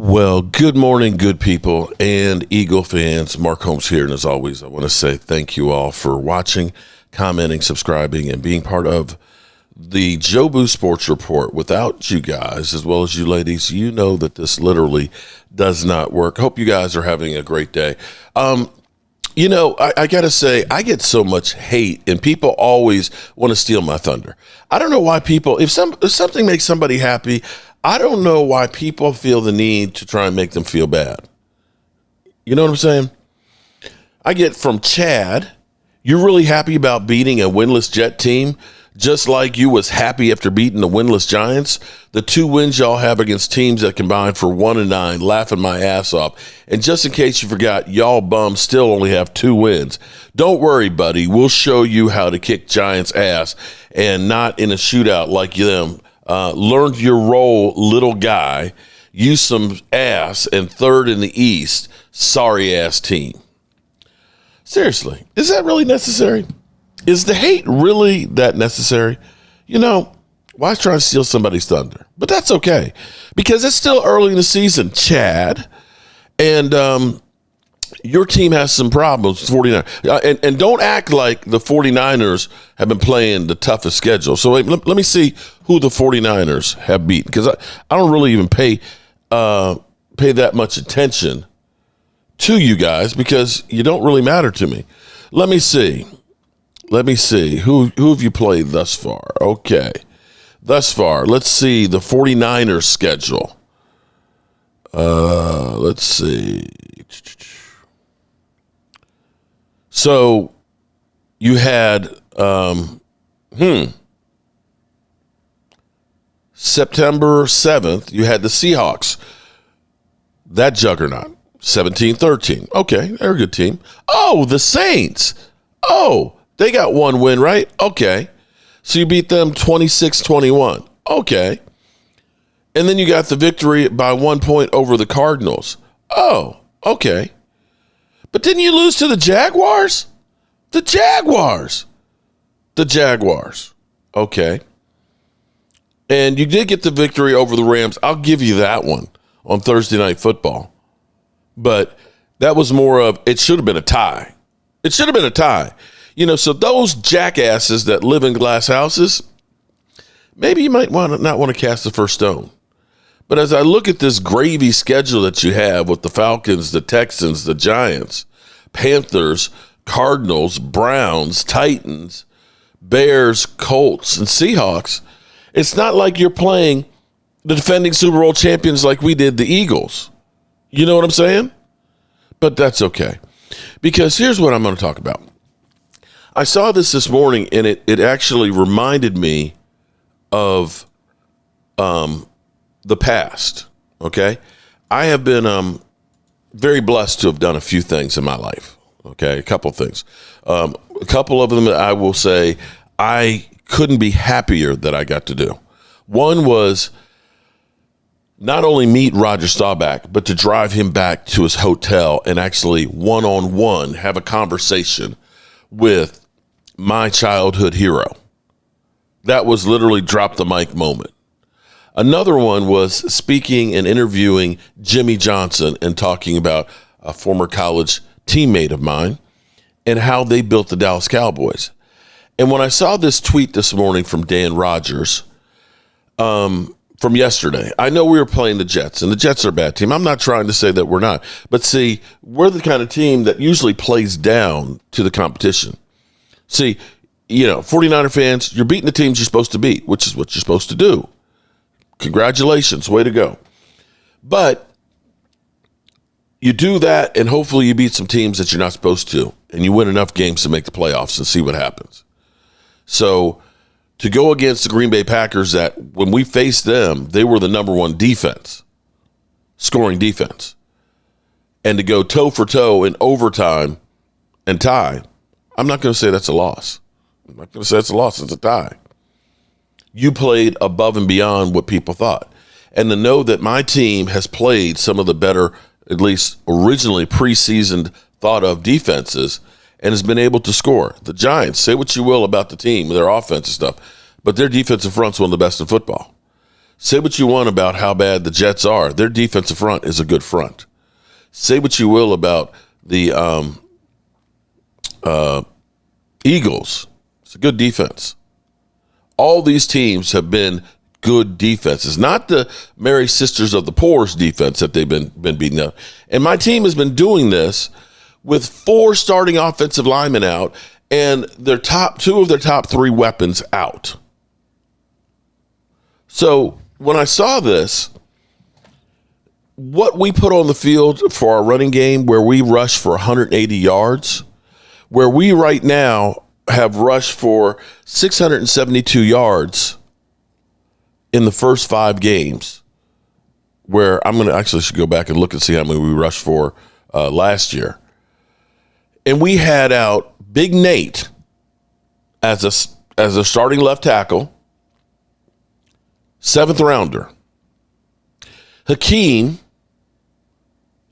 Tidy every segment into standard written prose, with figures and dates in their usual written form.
Well, good morning, good people and Eagle fans. Mark Holmes here. And as always, I want to say thank you all for watching, commenting, subscribing, and being part of the Jobu Sports Report. Without you guys, as well as you ladies, you know that this literally does not work. Hope you guys are having a great day. I got to say, I get so much hate and people always want to steal my thunder. I don't know why people, if something makes somebody happy, I don't know why people feel the need to try and make them feel bad. You know what I'm saying? I get from Chad, you're really happy about beating a winless Jet team, just like you was happy after beating the winless Giants. The 2 wins y'all have against teams that combined for 1-9, laughing my ass off. And just in case you forgot, y'all bums still only have 2 wins. Don't worry, buddy. We'll show you how to kick Giants' ass and not in a shootout like them. Learned your role, little guy. Use some ass and third in the East. Sorry ass team. Seriously, is that really necessary? Is the hate really that necessary? You know, why try to steal somebody's thunder? But that's okay because it's still early in the season, Chad. And your team has some problems, 49. And don't act like the 49ers have been playing the toughest schedule. So let me see who the 49ers have beat, because I don't really even pay that much attention to you guys because you don't really matter to me. Let me see. Who have you played thus far? Okay. Thus far, let's see the 49ers schedule. Let's see. So you had September 7th, you had the Seahawks. That juggernaut, 17-13. Okay, they're a good team. Oh, the Saints. Oh, they got 1 win, right? Okay. So you beat them 26-21. Okay. And then you got the victory by 1 point over the Cardinals. Oh, okay. But didn't you lose to the Jaguars? The Jaguars. Okay. And you did get the victory over the Rams. I'll give you that one on Thursday Night Football. But that was more of, it should have been a tie. You know, so those jackasses that live in glass houses, maybe you might not want to cast the first stone. But as I look at this gravy schedule that you have with the Falcons, the Texans, the Giants, Panthers, Cardinals, Browns, Titans, Bears, Colts, and Seahawks, it's not like you're playing the defending Super Bowl champions like we did the Eagles. You know what I'm saying? But that's okay. Because here's what I'm going to talk about. I saw this morning, and it actually reminded me of the past, okay? I have been very blessed to have done a few things in my life, okay? A couple things. A couple of them I will say I couldn't be happier that I got to do. One was not only meet Roger Staubach, but to drive him back to his hotel and actually one-on-one have a conversation with my childhood hero. That was literally drop the mic moment. Another one was speaking and interviewing Jimmy Johnson and talking about a former college teammate of mine and how they built the Dallas Cowboys. And when I saw this tweet this morning from Dan Rogers from yesterday, I know we were playing the Jets, and the Jets are a bad team. I'm not trying to say that we're not. But see, we're the kind of team that usually plays down to the competition. See, you know, 49er fans, you're beating the teams you're supposed to beat, which is what you're supposed to do. Congratulations, way to go. But you do that, and hopefully you beat some teams that you're not supposed to, and you win enough games to make the playoffs and see what happens. So to go against the Green Bay Packers, that when we faced them, they were the number 1 defense, scoring defense, and to go toe for toe in overtime and tie, I'm not going to say that's a loss. I'm not going to say it's a loss. It's a tie. You played above and beyond what people thought. And to know that my team has played some of the better, at least originally preseasoned thought of defenses, and has been able to score. The Giants, say what you will about the team, their offensive stuff, but their defensive front's one of the best in football. Say what you want about how bad the Jets are. Their defensive front is a good front. Say what you will about the Eagles. It's a good defense. All these teams have been good defenses, not the Mary Sisters of the Poor's defense that they've been beating up. And my team has been doing this with 4 starting offensive linemen out and two of their top 3 weapons out. So when I saw this, what we put on the field for our running game, where we rush for 180 yards, where we right now have rushed for 672 yards in the first 5 games, where I'm going to actually should go back and look and see how many we rushed for last year. And we had out Big Nate as a starting left tackle, 7th rounder. Hakeem,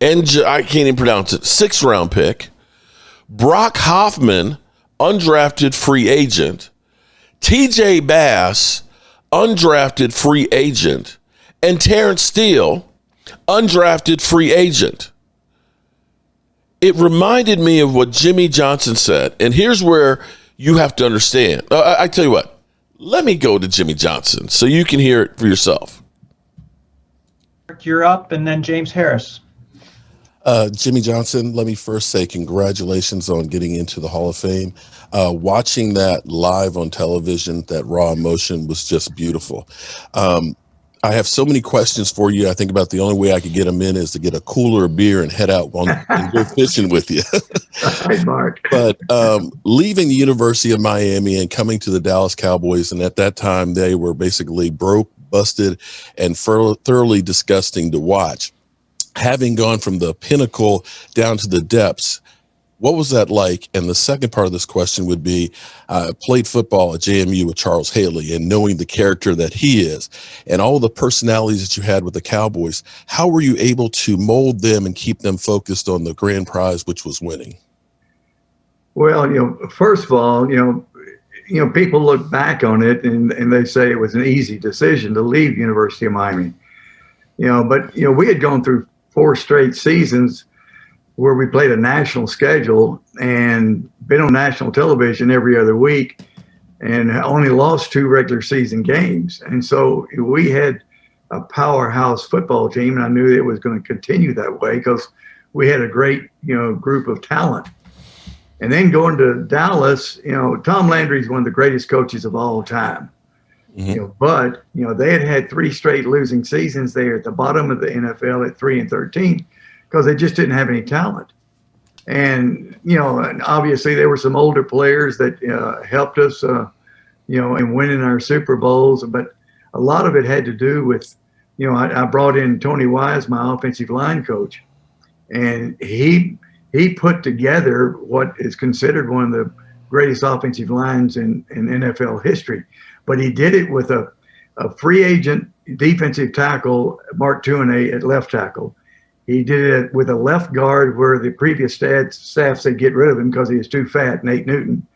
and I can't even pronounce it, 6th round pick. Brock Hoffman, undrafted free agent. TJ Bass, undrafted free agent. And Terrence Steele, undrafted free agent. It reminded me of what Jimmy Johnson said. And here's where you have to understand. I tell you what, let me go to Jimmy Johnson so you can hear it for yourself. You're up, and then James Harris. Jimmy Johnson, let me first say congratulations on getting into the Hall of Fame. Watching that live on television, that raw emotion was just beautiful. I have so many questions for you. I think about the only way I could get them in is to get a cooler of beer and head out and go fishing with you. Hi, Mark. But leaving the University of Miami and coming to the Dallas Cowboys, and at that time they were basically broke, busted, and thoroughly disgusting to watch. Having gone from the pinnacle down to the depths, what was that like? And the second part of this question would be, played football at JMU with Charles Haley, and knowing the character that he is and all the personalities that you had with the Cowboys, how were you able to mold them and keep them focused on the grand prize, which was winning? Well, first of all, people look back on it and they say it was an easy decision to leave University of Miami. But we had gone through 4 straight seasons where we played a national schedule and been on national television every other week and only lost 2 regular season games. And so we had a powerhouse football team, and I knew it was going to continue that way because we had a great, group of talent. And then going to Dallas, Tom Landry is one of the greatest coaches of all time. Mm-hmm. But they had 3 straight losing seasons. They were at the bottom of the NFL at 3-13 because they just didn't have any talent. And and obviously there were some older players that helped us, in winning our Super Bowls. But a lot of it had to do with, I brought in Tony Wise, my offensive line coach, and he put together what is considered one of the greatest offensive lines in NFL history. But he did it with a free agent defensive tackle, Mark Tuinei, at left tackle. He did it with a left guard where the previous staff said get rid of him because he was too fat, Nate Newton.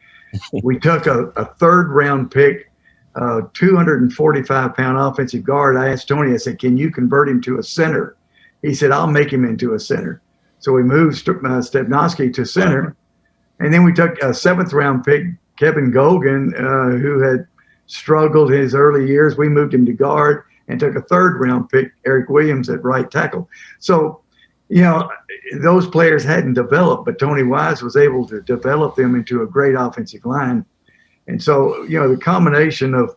We took a 3rd round pick, 245-pound offensive guard. I asked Tony, I said, can you convert him to a center? He said, I'll make him into a center. So we moved Stepnoski to center. And then we took a 7th round pick, Kevin Gogan, who had struggled his early years. We moved him to guard and took a 3rd round pick, Eric Williams, at right tackle. So, those players hadn't developed, but Tony Wise was able to develop them into a great offensive line. And so, the combination of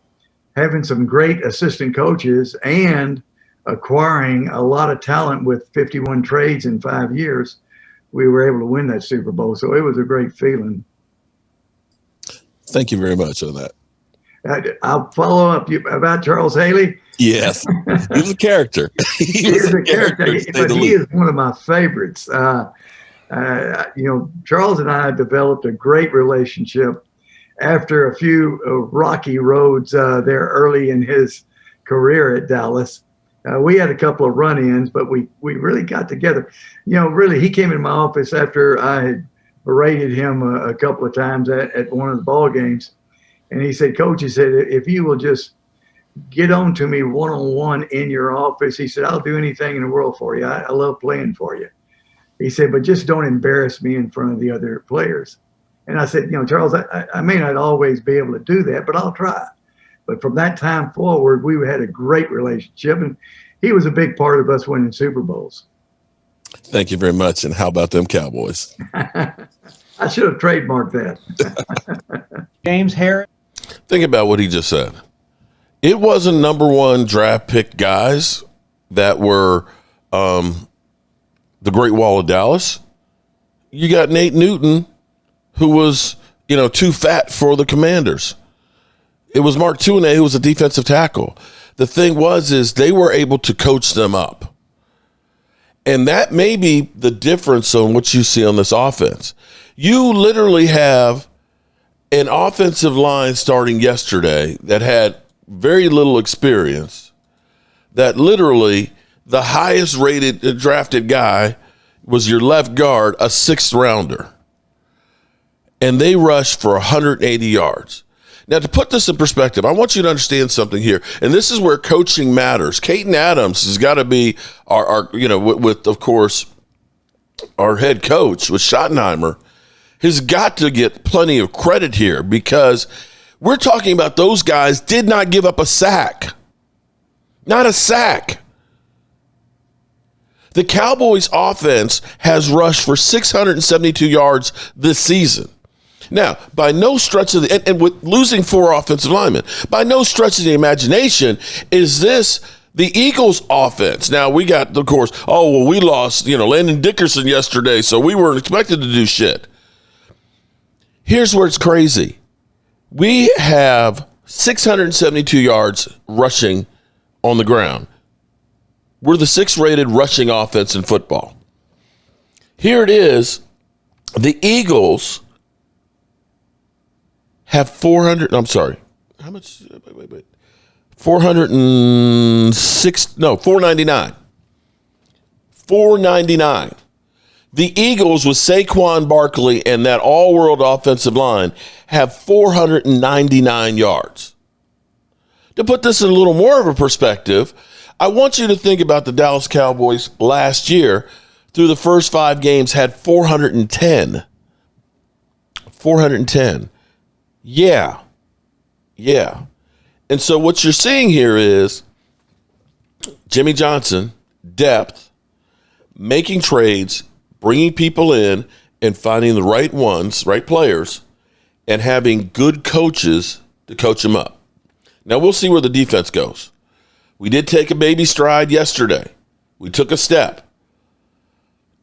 having some great assistant coaches and acquiring a lot of talent with 51 trades in 5 years, we were able to win that Super Bowl. So it was a great feeling. Thank you very much on that. I'll follow up about Charles Haley. Yes, he was a character. He was a character, but he is one of my favorites. Charles and I developed a great relationship after a few rocky roads there early in his career at Dallas. We had a couple of run-ins, but we really got together. Really, he came in my office after I had berated him a couple of times at one of the ball games. And he said, Coach, he said, if you will just get on to me one-on-one in your office. He said, I'll do anything in the world for you. I love playing for you. He said, but just don't embarrass me in front of the other players. And I said, Charles, I may not always be able to do that, but I'll try. But from that time forward, we had a great relationship, and he was a big part of us winning Super Bowls. Thank you very much. And how about them Cowboys? I should have trademarked that. James Harris. Think about what he just said. It wasn't number one draft pick guys that were the Great Wall of Dallas. You got Nate Newton, who was, too fat for the Commanders. It was Mark Tuinei, who was a defensive tackle. The thing is they were able to coach them up. And that may be the difference on what you see on this offense. You literally have an offensive line starting yesterday that had very little experience, that literally the highest rated drafted guy was your left guard, a sixth rounder. And they rushed for 180 yards. Now, to put this in perspective, I want you to understand something here, and this is where coaching matters. Caton Adams has got to be our with of course, our head coach with Schottenheimer, has got to get plenty of credit here because we're talking about those guys did not give up a sack. Not a sack. The Cowboys offense has rushed for 672 yards this season. Now, by no stretch of the, and with losing 4 offensive linemen, by no stretch of the imagination is this the Eagles offense. Now, we got, of course, we lost, Landon Dickerson yesterday, so we weren't expected to do shit. Here's where it's crazy. We have 672 yards rushing on the ground. We're the 6th rated rushing offense in football. Here it is. The Eagles have 400, I'm sorry. How much? Wait. 499. 499. The Eagles with Saquon Barkley and that all-world offensive line have 499 yards. To put this in a little more of a perspective, I want you to think about the Dallas Cowboys last year through the first 5 games had 410. 410. Yeah. And so what you're seeing here is Jimmy Johnson, depth, making trades, bringing people in and finding the right ones, right players, and having good coaches to coach them up. Now we'll see where the defense goes. We did take a baby stride yesterday. We took a step.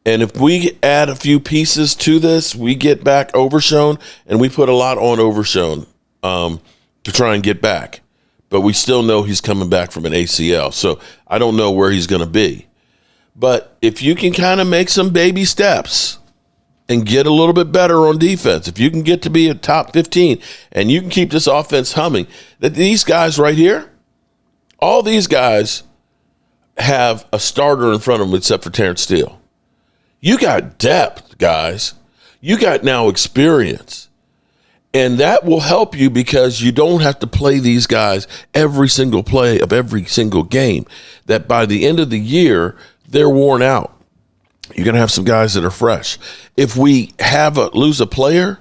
And if we add a few pieces to this, we get back Overshown, and we put a lot on Overshown to try and get back. But we still know he's coming back from an ACL, so I don't know where he's going to be. But if you can kind of make some baby steps and get a little bit better on defense, if you can get to be a top 15 and you can keep this offense humming, that these guys right here, all these guys have a starter in front of them except for Terrence Steele. You got depth, guys. You got now experience. And that will help you because you don't have to play these guys every single play of every single game. That by the end of the year, they're worn out. You're going to have some guys that are fresh. If we lose a player,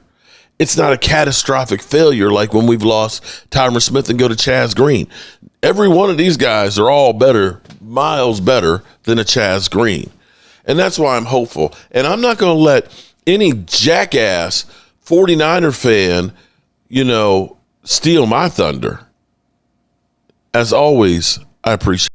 it's not a catastrophic failure like when we've lost Tyron Smith and go to Chaz Green. Every one of these guys are all better, miles better than a Chaz Green. And that's why I'm hopeful. And I'm not going to let any jackass 49er fan, steal my thunder. As always, I appreciate it.